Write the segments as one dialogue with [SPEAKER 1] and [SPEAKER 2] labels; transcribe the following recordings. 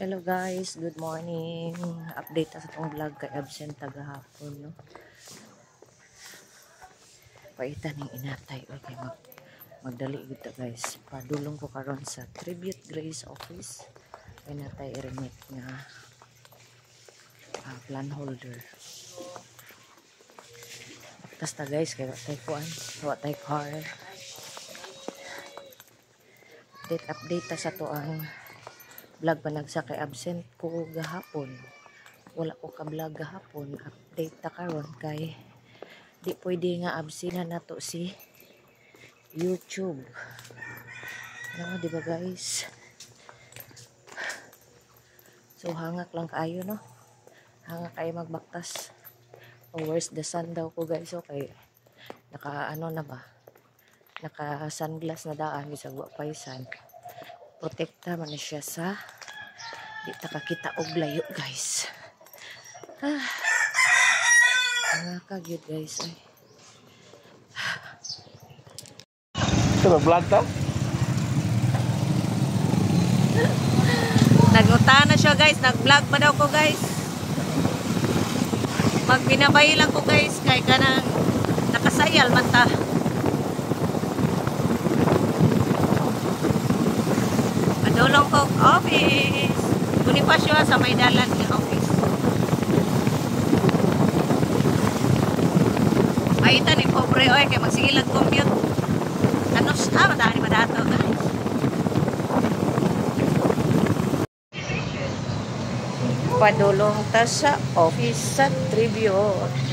[SPEAKER 1] Hello guys, good morning. Update sa itong vlog kay absent tagahapon, no? Paitan yung inatay. Okay, magdali kita guys. Padulong ko karon sa Tribute Grace office. Inatay i-remit nga plan holder. Basta guys, kaya watay kuan, watay car. Update ta sa to ang vlog pa nagsa kay absent ko gahapon. Wala ko ka vlog gahapon. Update ta karon kay di pwede nga absinan nato si YouTube. No, di ba guys? So hangak lang kayo, no? Hangak kayo magbaktas. Oh, where's the sun daw ko guys? Okay. Naka ano na ba? Naka sunglass na daan bisag wa pay sun. Protekta man siya sa di takakita og layo guys. Nakakagyud guys ay.
[SPEAKER 2] Ito vlog ta?
[SPEAKER 1] Nagunta na siya guys, nag-vlog pa daw ko guys. Magbinabay lang ko guys kay kanang nakasayal man ta. Padulong ko office. Bonifacio sa may dalan ng office. Paitan ni pobre oy kay magsigilag commute. Ano sa madani madato guys. Padulong ta sa office sa Tribute.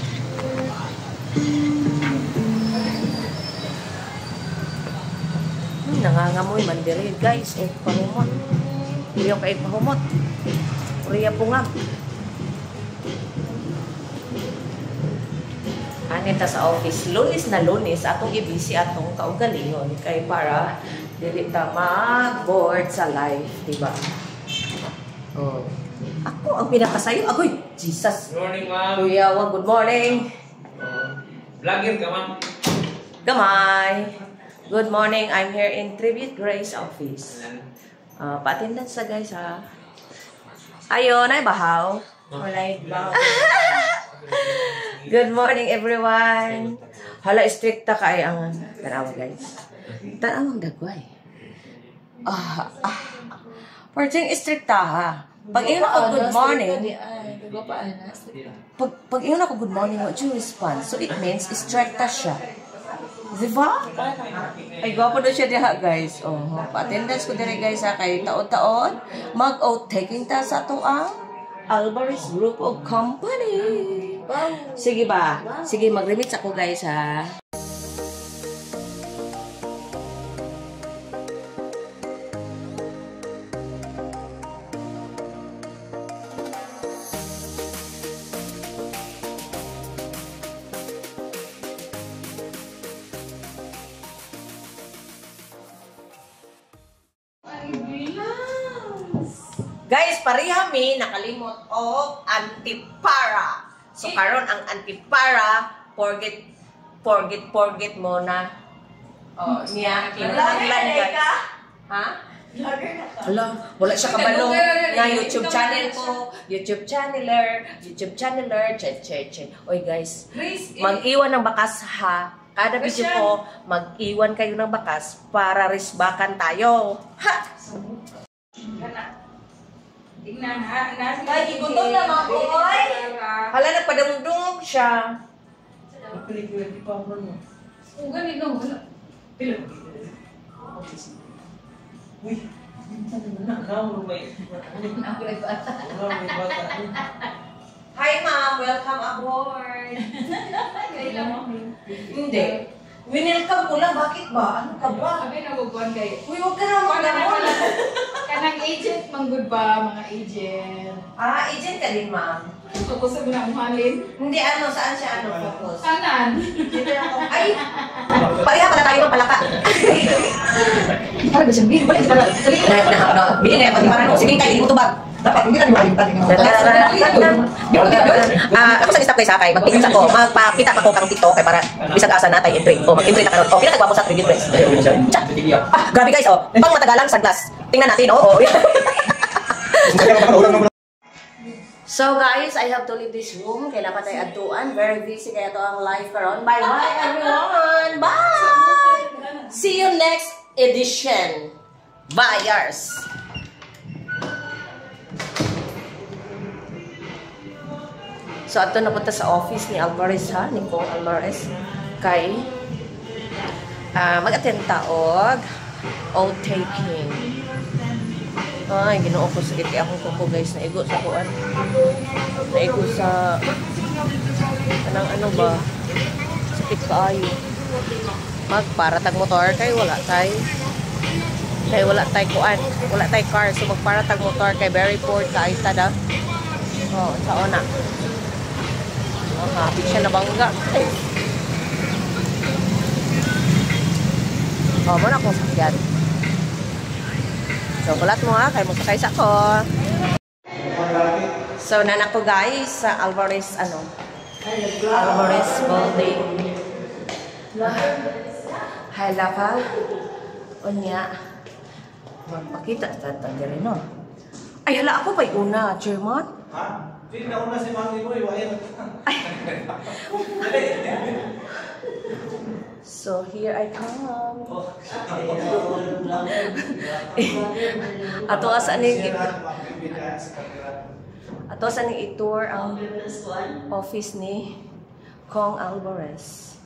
[SPEAKER 1] Nangangamoy man diri guys, pahumot. Uriya kay pahumot. Uriya pungag. Anita sa office, Lunes na Lunes atong i-busy atong kaugalingon kay para dili ta mag-board sa live, di ba? Oh. Ako ang pinakasayo. Agoy, Jesus.
[SPEAKER 2] Good morning, ma'am.
[SPEAKER 1] Kuya, good morning.
[SPEAKER 2] Vlogger ka, ma'am.
[SPEAKER 1] Gamay. Good morning. I'm here in Tribute Grace office. Pa-attendance sa guys ha. Ayun, ay bahaw. Walay bahaw. Good morning everyone. Hala, stricta ka ay ang tanawa guys. Tanawang dagway. Parting stricta ha. Pag ingon ako good morning, pag ingon ako good morning, what you respond? So it means stricta siya. Diba? Ay, gwapo na siya diha, guys. Oh, pa-attendance ko dire guys, ha, kay taon-taon. Mag-out taking ta sa ito ang Alvarez Group of Company. Sige ba? Sige, mag-remit ako, guys, ha. Guys, pareha mi nakalimot og antipara. So karon ang antipara, forget mo na. Oh, niya kinahanglan guys. Ha? Wala, wala siya kabalo nga YouTube channel ko, YouTube channeler, che. Oy guys, mag-iwan ng bakas ha. Kada video ko, mag-iwan kayo ng bakas para risbakan tayo. Ha!
[SPEAKER 3] Tingnan ha,
[SPEAKER 1] ay, igutom na mga boy. Hala, nagpadamdong siya.
[SPEAKER 3] ganito.
[SPEAKER 2] Uy,
[SPEAKER 1] Hi ma'am, welcome aboard. Hindi. Winelcome ko lang, bakit ba? Ano ka ba?
[SPEAKER 3] Sabi na bubuan kayo.
[SPEAKER 1] Uy, huwag ka na magdamon.
[SPEAKER 3] Kanang agent, manggod ba mga agent?
[SPEAKER 1] Ah, agent ka din, ma'am.
[SPEAKER 3] Focus mo na umalin.
[SPEAKER 1] Hindi, ano, saan siya, ano, focus?
[SPEAKER 3] Kanan.
[SPEAKER 1] Dito lang ako. Ay! Pareha pala tayo ng palaka.
[SPEAKER 3] Para ba siyang big?
[SPEAKER 1] Bili na ako, di parang, sige, kayo, hindi mo tubag.
[SPEAKER 4] Dapat hindi ka liwalitan.
[SPEAKER 1] Ako sa stop guys ha, kay magpinsa ko, magpakita pa ko kang TikTok kay para bisag asa na tayo entry. O mag-entry na karon. O pinatagwa mo sa tribute press. Grabe guys, oh. Pang matagalang sa glass. Tingnan natin, oh. So guys, I have to leave this room. Kailangan tayo adtuan. Very busy kaya to ang live karon. Bye-bye everyone. Bye! See you next edition. Buyers. So, ato napunta sa office ni Alvarez ha, ni Kong Alvarez. Kay mag-attend taog oath-taking. Ay, ginoo ko sakit kaya akong kuko guys. Naigo sa kuan. Naigo sa anong ano ba? Sakit kaayo. Magparatag motor kay wala tay. Kay wala tay kuan. Wala tay car. So magparatag motor kay very poor kay tada. Oh, sa ona. Happy siya na bangga. Oh, mo na kong sakyan. So, kulat mo ha, kaya mo sakay sa ko. So, nanak ko guys sa Alvarez, Alvarez building. Hala ka. Unya. Magpakita sa rin, no? Ay, hala ako pa'y una, Chairman.
[SPEAKER 4] Ha? Hindi na una si Mami mo, iwain.
[SPEAKER 1] So here I come. Ato asan ni i-tour ang office ni Kong Alvarez.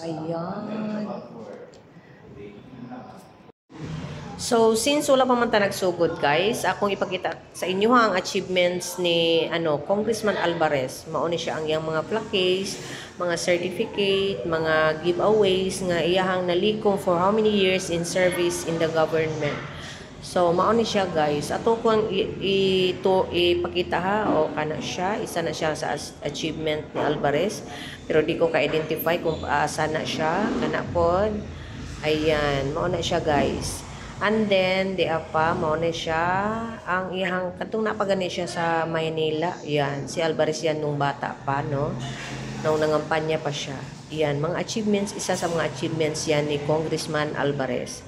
[SPEAKER 1] Ayan. So, since wala pa man ta nagsugod guys, akong ipakita sa inyo ang achievements ni Congressman Alvarez. Mao ni siya ang iyang mga plaques, mga certificate, mga giveaways nga iyahang nalikom for how many years in service in the government. So, mao ni siya guys. Ato ko ang ipakita ha, o kana siya, isa na siya sa achievement ni Alvarez. Pero di ko ka-identify kung asa na siya, kana pod. Ayan, mao na siya guys. And then, di apa, mao na siya ang iyang, katong napagani siya sa Maynila. Yan, si Alvarez yan nung bata pa, no? Nung nangampanya pa siya. Yan, mga achievements, isa sa mga achievements yan ni Congressman Alvarez.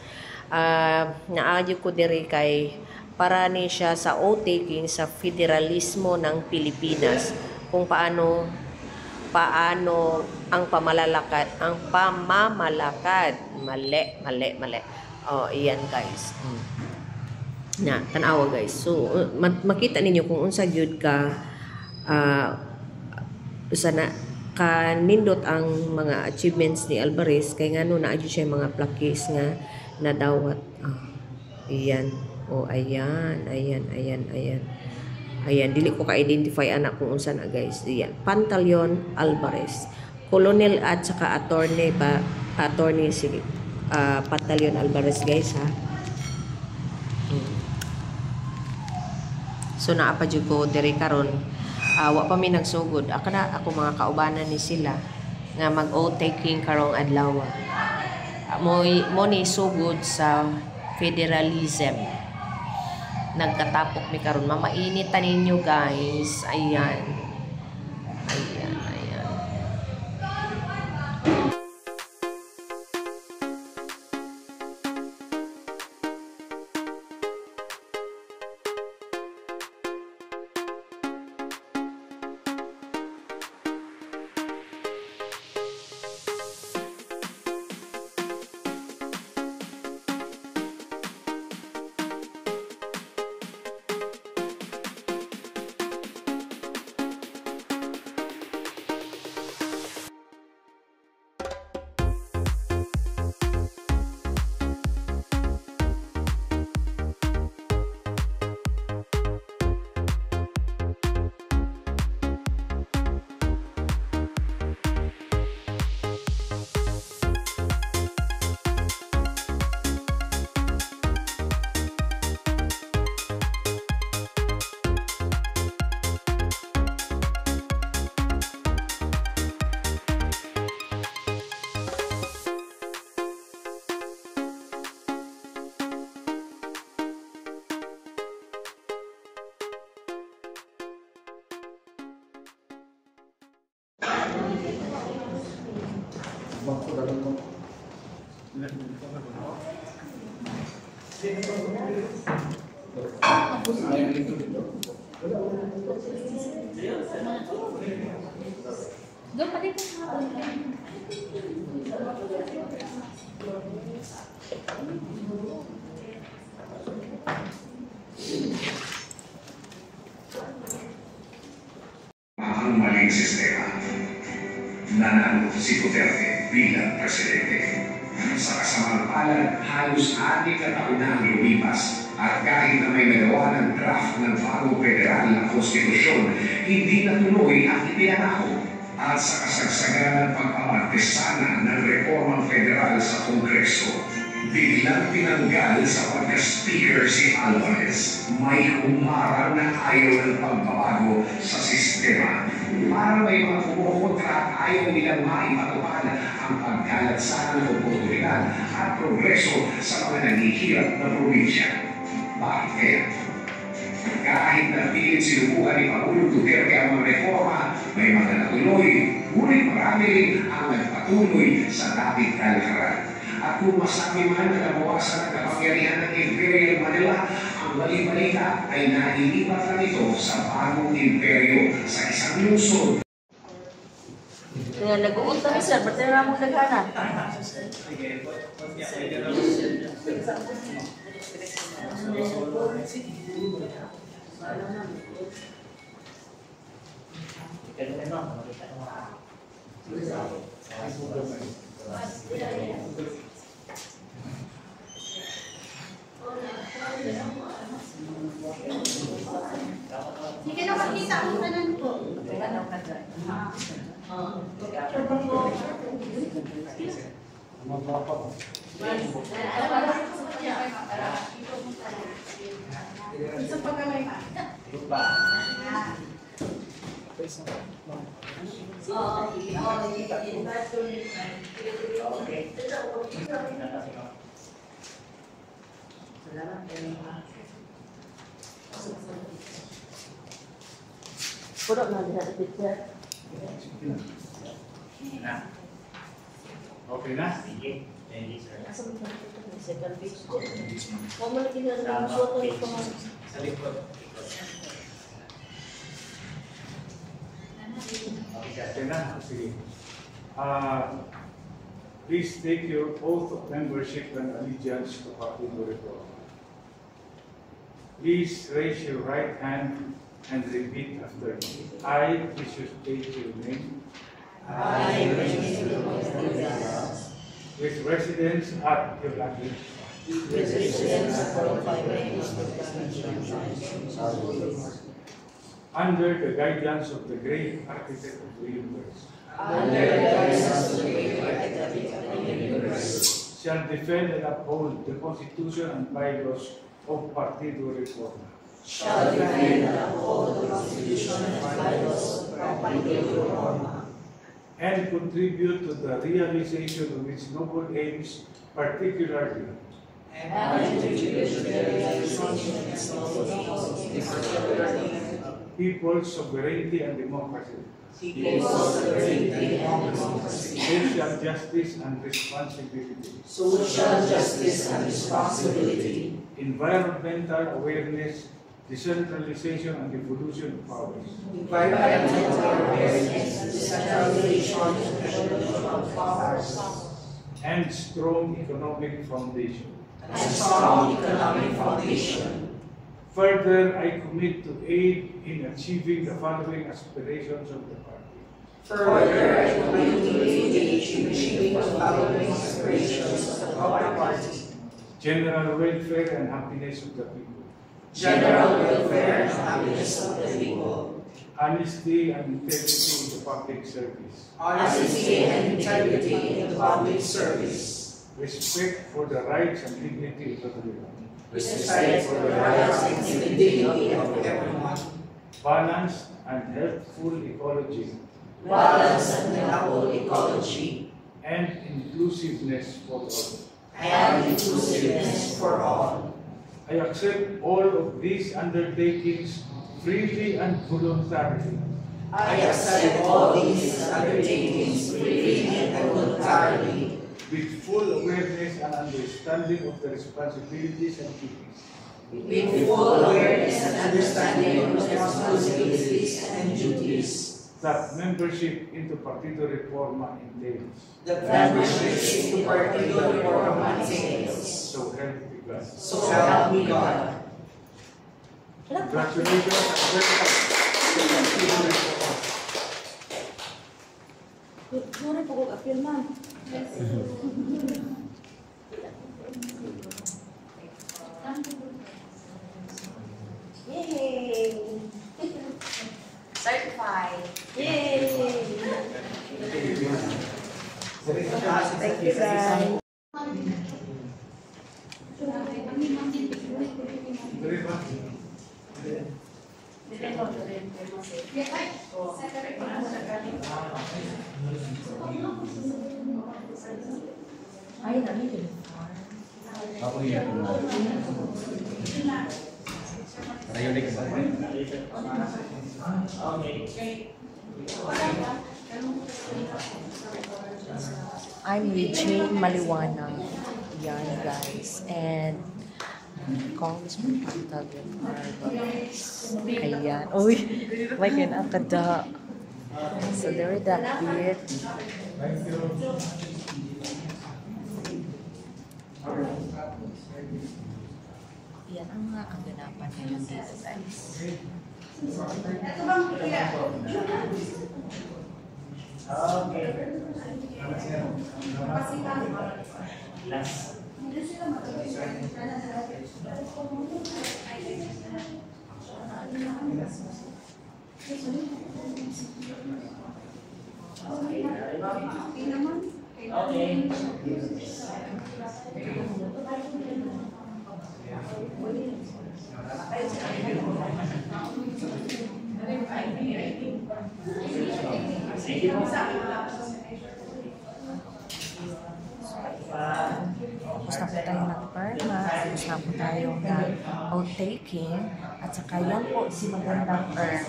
[SPEAKER 1] Naadyo ko diri kay para ni siya sa oath-taking sa federalismo ng Pilipinas. Kung paano ang pamamalakad, mali. Oh, iyan guys. Na tanawa guys. So makita ninyo kung unsa gyud ka sana kanindot ang mga achievements ni Alvarez kay ngano na gyud siya mga plaques nga nadawat. Iyan. Oh, ayan. Ayan, dili ko ka-identify anak kung unsa na guys. Iyan. Pantaleon Alvarez. Colonel at saka attorney si Pantaleon Alvarez guys ha. So naapa jud ko diri karon. Wa pa mi nagsugod. Ako mga kaubanan ni sila nga mag-oath-taking karong adlaw. Mo ni sugod sa federalism. Nagkatapok mi karon. Mamainitan ninyo guys. Ayan.
[SPEAKER 3] Doon pa din ka.
[SPEAKER 5] Ang maling sistema. Nanalo si Duterte bilang presidente. Sa kasamang palad, halos 6 na taon na ang lumipas at kahit na may nagawa ng draft ng bagong federal na konstitusyon, hindi natuloy ang ipinangako. At sa kasagsagan ng pagpapantisana ng reformang federal sa Kongreso, biglang tinanggal sa pagka-speaker si Alvarez. May humarang na ayaw ng pagbabago sa sistema. Para may mga kumukontra at ayaw nilang maipatupad ang pagkalat sana ng oportunidad at progreso sa mga naghihirap na probinsya. Bakit kaya? Kahit na pilit sinubukan ni Pangulong Duterte ang mga reforma, may mga natuloy, ngunit marami rin ang nagpatuloy sa dating kalakaran. At kung masabi man na nabawasan ang kapangyarihan ng Imperial Manila, ang bali-balita ay nailipat na ito sa bagong imperyo sa isang lungsod.
[SPEAKER 1] Kaya nag-uot kami, sir. Ba't na mo naghanap?
[SPEAKER 3] Sige na makita ang kanan po. Isa pa kamay pa.
[SPEAKER 1] Puro na din natin picture.
[SPEAKER 2] Okay na?
[SPEAKER 1] Asa mo na ito? Second page. Huwag mo na kinala ng photo ito.
[SPEAKER 2] Sa likod. Okay na? Sige. Please take your oath of membership and allegiance to Partido Reforma. Please raise your right hand and repeat after me. I, please state your name.
[SPEAKER 3] I,
[SPEAKER 2] With residence at Yolanda. Under the guidance of the great architect of the universe. Shall defend and uphold the Constitution and bylaws of Partido Reforma.
[SPEAKER 3] shall defend and uphold the Constitution and bylaws of Partido Reforma.
[SPEAKER 2] And contribute to the realization of its noble aims, particularly
[SPEAKER 3] And contribute to the realization of its noble aims, particularly
[SPEAKER 2] people's sovereignty and democracy,
[SPEAKER 3] people's sovereignty and democracy,
[SPEAKER 2] social justice and responsibility,
[SPEAKER 3] social justice and responsibility,
[SPEAKER 2] environmental awareness, decentralization and devolution of powers,
[SPEAKER 3] environmental awareness, decentralization and devolution of powers,
[SPEAKER 2] and strong economic foundation.
[SPEAKER 3] and strong economic foundation.
[SPEAKER 2] Further, I commit to aid in achieving the following aspirations of the party.
[SPEAKER 3] Further, I commit to engage in achieving the following aspirations of our party:
[SPEAKER 2] General welfare and happiness of the people.
[SPEAKER 3] general welfare and happiness of the people,
[SPEAKER 2] Honesty and integrity in the public service.
[SPEAKER 3] honesty and integrity in the public service,
[SPEAKER 2] Respect for the rights and dignity of everyone.
[SPEAKER 3] respect for the rights and dignity of everyone,
[SPEAKER 2] Balanced and healthful ecology
[SPEAKER 3] balance and healthful ecology,
[SPEAKER 2] and inclusiveness for all.
[SPEAKER 3] and inclusiveness for all.
[SPEAKER 2] I accept all of these undertakings freely and voluntarily,
[SPEAKER 3] I accept all these undertakings freely and voluntarily,
[SPEAKER 2] with full awareness and understanding of the responsibilities and duties
[SPEAKER 3] with full awareness and understanding of the responsibilities and duties
[SPEAKER 2] that membership into Partido Reforma entails.
[SPEAKER 3] that membership into Partido Reforma entails.
[SPEAKER 2] So help me God.
[SPEAKER 3] So help me God.
[SPEAKER 2] Congratulations and welcome to Partido Reforma.
[SPEAKER 6] Sorry po kung appeal, ma'am.
[SPEAKER 1] Yay! Certified.
[SPEAKER 6] Yay!
[SPEAKER 1] Thank you, guys.
[SPEAKER 2] Very much.
[SPEAKER 1] Ay, nandito.
[SPEAKER 7] Ako iya ko na. Rayunik ba?
[SPEAKER 1] I'm Eugene Maliwanag. Yan, guys. And Congressman Pantagin Marcos. Ayan. Uy, may kinakada. So, there is that bit. Yan ang mga kaganapan ngayon dito, guys. Tapos na po tayo nag-perma, tapos na po tayo nag-outtaking, at saka yan po si magandang Earl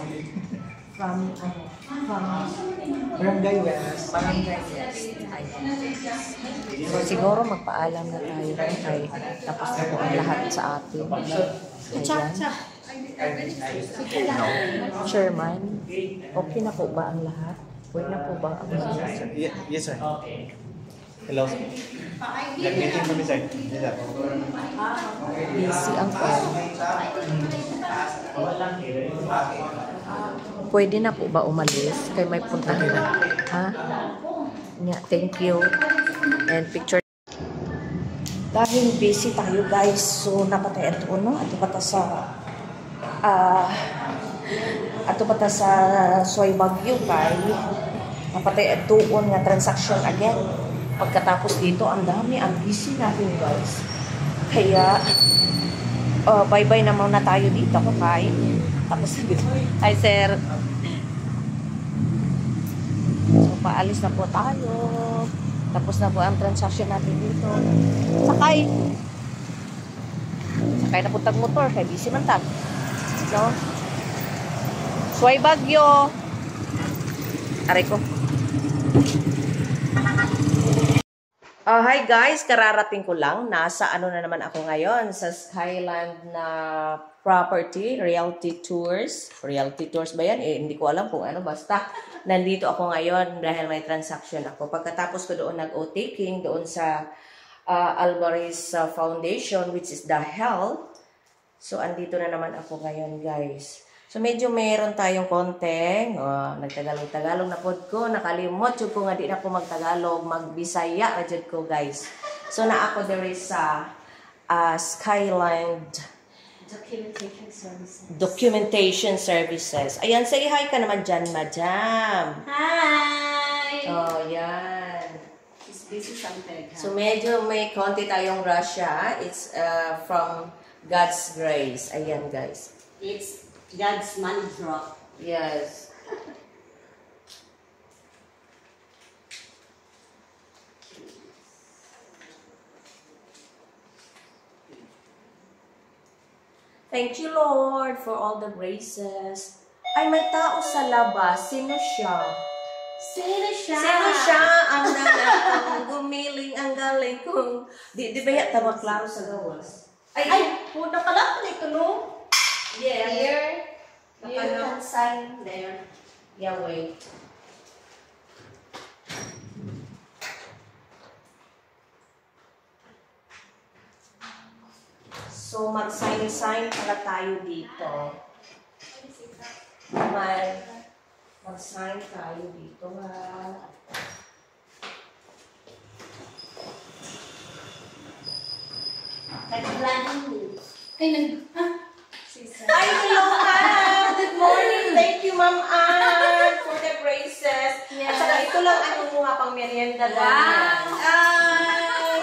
[SPEAKER 1] from
[SPEAKER 4] Barangay West.
[SPEAKER 1] Barangay West. So, siguro magpaalam na tayo kay tapos na po ang lahat sa atin. Ayan. Chairman, okay na po ba ang lahat? Pwede na po ba ang lahat?
[SPEAKER 4] Yes, sir. Hello. Nag-meeting kami, sir. Yes, sir.
[SPEAKER 1] Busy ang Earl. Pwede na po ba umalis? Kay may puntahan na. Ha? Yeah, thank you. And picture. Dahil busy tayo, guys, so napatay ito, no? Ato pa ta sa Soy Bagyo, kay napatay ito nga transaction again. Pagkatapos dito, ang dami, ang busy natin, guys. Kaya, bye-bye na muna tayo dito, kay. Tapos dito. Hi, sir. So, paalis na po tayo. Tapos na po ang transaction natin dito. Sakay na po tag motor. Kaya busy man tag. No? Suway Bagyo. Aray ko. Hi guys, kararating ko lang. Nasa ano na naman ako ngayon sa Skyland na property, realty tours. Realty tours ba yan? Hindi ko alam kung ano. Basta, nandito ako ngayon dahil may transaction ako. Pagkatapos ko doon nag-o-taking doon sa Alvarez Foundation, which is the health. So, andito na naman ako ngayon, guys. So, medyo mayroon tayong konting. Nagtagalog-tagalog na pod ko. Nakalimot yun ko nga di na ako magtagalog. Magbisaya na dyan ko, guys. So, na ako there is Skyland Documentation Services. Ayan, say hi ka naman dyan, madam.
[SPEAKER 6] Hi!
[SPEAKER 1] Oh, yan.
[SPEAKER 6] She's busy something.
[SPEAKER 1] So, medyo may konti tayong Russia. It's from God's grace. Ayan, guys.
[SPEAKER 6] It's God's money drop.
[SPEAKER 1] Yes. Thank you, Lord, for all the graces. Ay, may tao sa labas. Sino siya?
[SPEAKER 6] Sino siya?
[SPEAKER 1] Sino siya ang nanakong gumiling ang galing kong... Di ba yan tama klaro sa gawas?
[SPEAKER 6] Ay, puno ka lang. Ito, no?
[SPEAKER 1] Yeah.
[SPEAKER 6] Here. You
[SPEAKER 1] Ano?
[SPEAKER 6] can sign there.
[SPEAKER 1] Yeah, wait. So, mag-sign pala tayo dito. Mag-sign tayo dito, ha?
[SPEAKER 6] Nag-planning.
[SPEAKER 3] Ay,
[SPEAKER 1] Ay, hello, Ann! Good morning! Thank you, Ma'am Ann, for the braces. At saka ito lang ano mo nga pang merienda
[SPEAKER 6] Wow!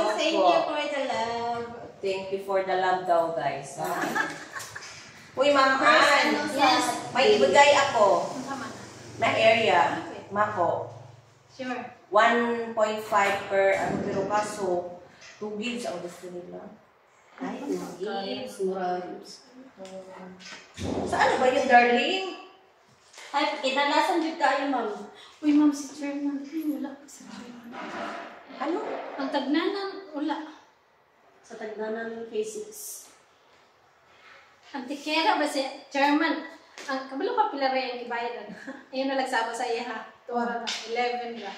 [SPEAKER 1] Opo.
[SPEAKER 6] Thank you for the love.
[SPEAKER 1] Thank you for the love daw, guys. Ha? Uy, Ma'am Ann,
[SPEAKER 6] Yes.
[SPEAKER 1] may ibigay ako na area. Mako.
[SPEAKER 3] Sure.
[SPEAKER 1] 1.5 per ano pero kaso 2 gigs ang gusto nila.
[SPEAKER 6] Ay, gives, murag.
[SPEAKER 1] Saan ba yun, darling?
[SPEAKER 6] Ay, kinalasan dito tayo, ma'am.
[SPEAKER 3] Uy, ma'am, si Chairman. Ay, wala pa si Chairman.
[SPEAKER 1] Ano?
[SPEAKER 3] Ang tagnanan, wala.
[SPEAKER 6] Sa tagnanan ng K6.
[SPEAKER 3] Ang tikera ba si Chairman? Ang kabalo pa pila rin yung ibayad. Ayun na nagsaba sa iya, ha? Tuwara na, 11 ba?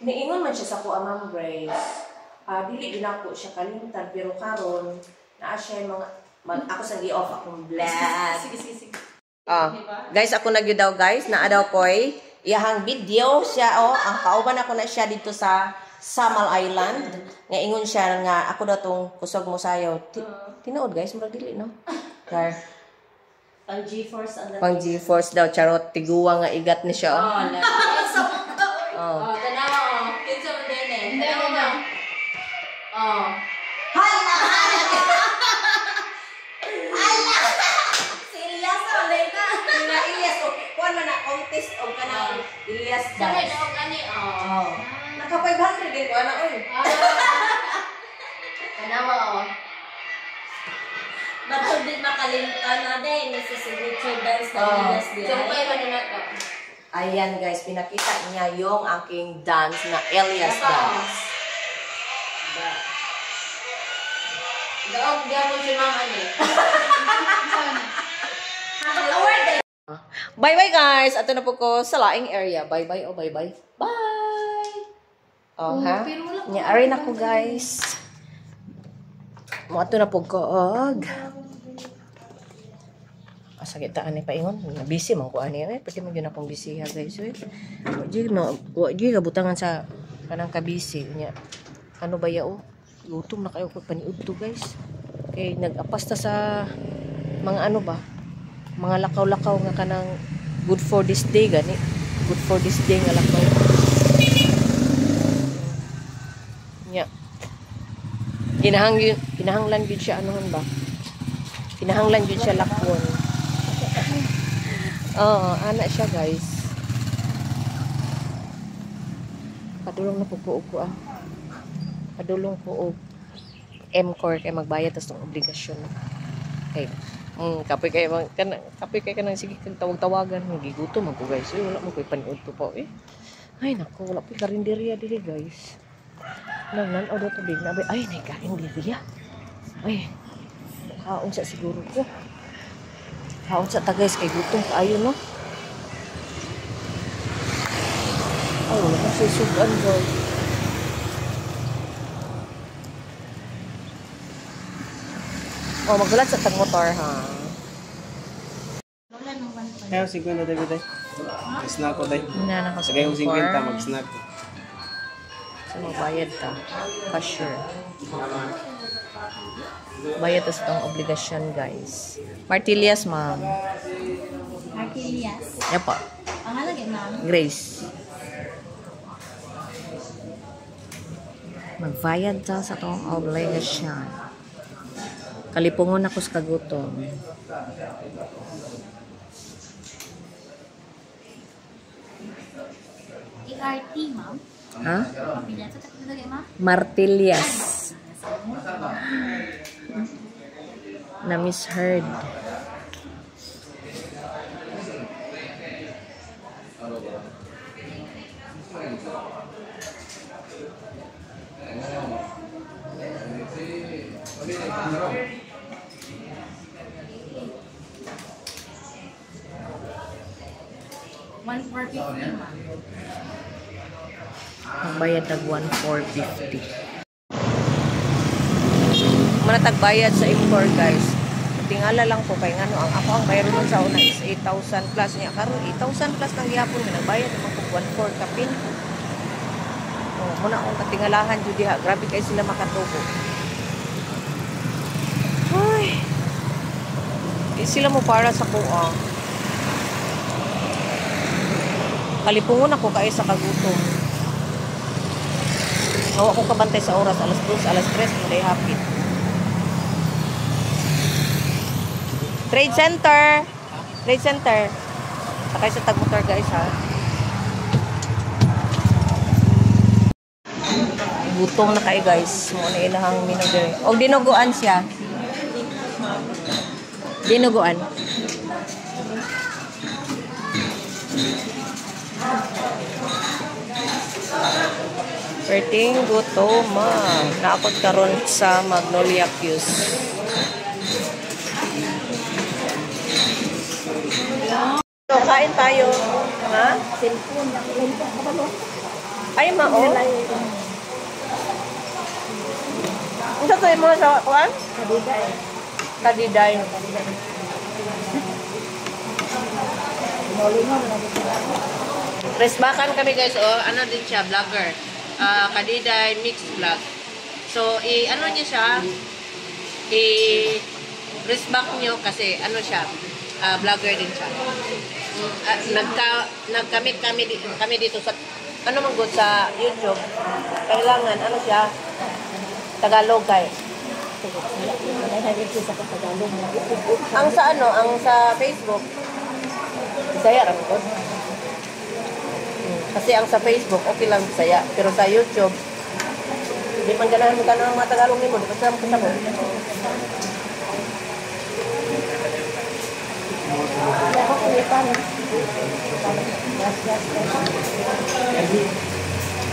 [SPEAKER 1] Niingon man siya sa kuha, Ma'am Grace. Dili ginako siya kalimtan pero karon naa siya yung mga ako sa gi-off akong black.
[SPEAKER 3] Sige.
[SPEAKER 1] Guys, ako na gyud daw guys, naa daw koy iyahang video siya ang kauban ako na siya dito sa Samal Island. Nga ingon siya nga ako daw tong kusog mo sayo. Tinuod guys, murag dili no. Car
[SPEAKER 6] Pang G-Force ang dating.
[SPEAKER 1] pang GeForce daw charot tiguwa nga igat ni siya.
[SPEAKER 6] Oh, tanawa, oh. Kinsa mo din eh.
[SPEAKER 3] Hindi,
[SPEAKER 6] Tanawa
[SPEAKER 3] hindi.
[SPEAKER 6] mo. Oh. Hala! Hala! Si Elias ulit na.
[SPEAKER 1] Nga Ilyas o kuan man na contest og kanang Ilyas
[SPEAKER 6] Sabi
[SPEAKER 1] dance.
[SPEAKER 6] na ako gani, oh.
[SPEAKER 1] Naka 500 din ko ana oy.
[SPEAKER 6] Tanawa, oh. Bato din makalimtan na din. Nasa signature dance na Elias din.
[SPEAKER 3] Sumpay man na to.
[SPEAKER 1] Ayan guys, pinakita niya yung aking dance na Elias dance.
[SPEAKER 6] Daog gano'n si mama ni.
[SPEAKER 1] Bye-bye guys! Ato na po ko sa laing area. Bye-bye o bye-bye. Bye! Oh, ha?
[SPEAKER 3] pero wala pa.
[SPEAKER 1] Nyari na ko guys. Mo ato na po ko. Sakit taan ni paingon. Busy man ko ani. Pwede mo yun akong busy ha guys. Wadi kabutangan sa kanang kabisi. Ano ba yao? Gutom na kayo ko paniud to guys. Kay nag-apasta sa mga ano ba? Mga lakaw-lakaw nga kanang good for this day gani. Good for this day nga lakaw. Nya. Kinahanglan gyud siya anuhon ba? Kinahanglan gyud siya lakwon. Oo, anak siya guys. Padulong na po ko Padulong ko og M-Core kay magbayad tas tong obligasyon. Okay. Kapoy kay kanang sige kag tawag-tawagan, gigutom ako guys. Wala mo koy paniud to po eh. Ay nako, wala pa karinderya dili guys. Nan odo to big na ay nay karinderya. Ay. Kaon sa siguro ko. Kaon sa ta guys kay gutom kaayo no. Ay wala pa siya sugan guys. Oh, magulat sa tag-motor, ha?
[SPEAKER 3] Wala nang 1.5.
[SPEAKER 4] Kaya 50 David ay. Snack ko day.
[SPEAKER 1] Hindi na ako sa
[SPEAKER 4] Sagay yung 50 mag-snack ko.
[SPEAKER 1] So, magbayad ta. Cashier. Bayad tas itong obligasyon, guys. Martilias, ma'am.
[SPEAKER 3] Achilles.
[SPEAKER 1] Yan po.
[SPEAKER 3] Pangalan yun, ma'am.
[SPEAKER 1] Grace. Magbayad ta sa itong obligasyon. Kalipungon ako sa kagutom.
[SPEAKER 3] ERT, ma'am.
[SPEAKER 1] Ha?
[SPEAKER 3] Pilihan sa tatlong ma'am.
[SPEAKER 1] Martilias. Na misheard. Ang bayad nag 1,450. Manatagbayad sa import guys. Tingala lang po kay ngano ang ako ang bayad nun sa una is 8,000 plus niya karon 8,000 plus nang gihapon nga nagbayad naman ko 1,400 kapin. Oh, muna akong katingalahan jud diha. Grabe kay sila makatubo. Ay. Sila mo para sa kuha. Kalipungon ako kay sa kagutom. Hawa ko kabantay sa oras alas 2, alas 3 mulay hapit. Trade Center. Trade Center. Sakay sa tagmotor guys ha. Gutom na kayo guys. Muna ilahang minugay. O dinuguan siya. Dinuguan. Perting gutoma. Naakot karon sa Magnolia Q's. So, kain tayo. Ha? Ay, mao. Ano sa mo sa kuan? Kadiday. Kadiday. Resbakan kami guys, oh. Ano din siya, vlogger. Kadiday mixed vlog. So, ano niya siya? Resback nyo kasi ano siya, vlogger din siya. Nagkamit kami dito sa ano man good sa YouTube. Kailangan ano siya? Tagalog kay. Ang sa ano, ang sa Facebook. Bisaya ra ko. Kasi ang sa Facebook okay lang Bisaya, pero sa YouTube di man ganahan mga Tagalog nimo, di ba sa kasama.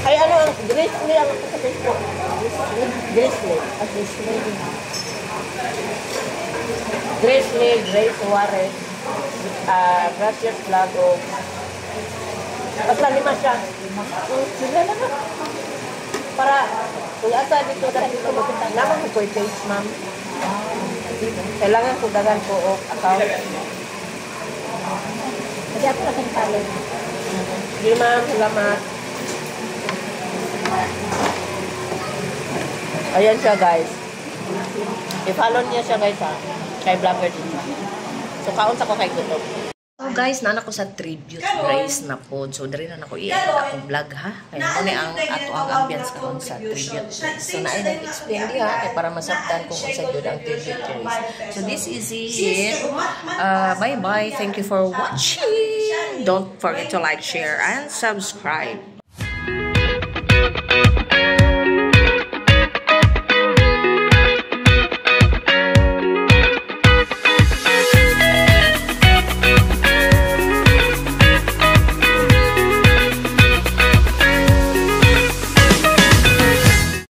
[SPEAKER 1] Ay ano ang Grace Lee ang sa Facebook? Grace Lee. Grace Lee, Grace Juarez, Gracias Vlog. Basta lima siya. Sila na ba? Para kung asa dito naman ko yung page ma'am. Kailangan ko dagan ko o account. Kasi ako lang pala. Sige ma'am, salamat. Ayan siya guys. I-follow niya siya guys ha. Kay vlogger din siya. So kaon sa ko kay Gutom. So guys, nana ko sa tribute race na po. So dari na ako i-edit akong vlog ha. Kaya muna ang ato ang ambience karon sa tribute race. So na ay nag-explain diha kay para masabtan kung unsa gyud ang tribute race. So this is it. Bye bye. Thank you for watching. Don't forget to like, share and subscribe.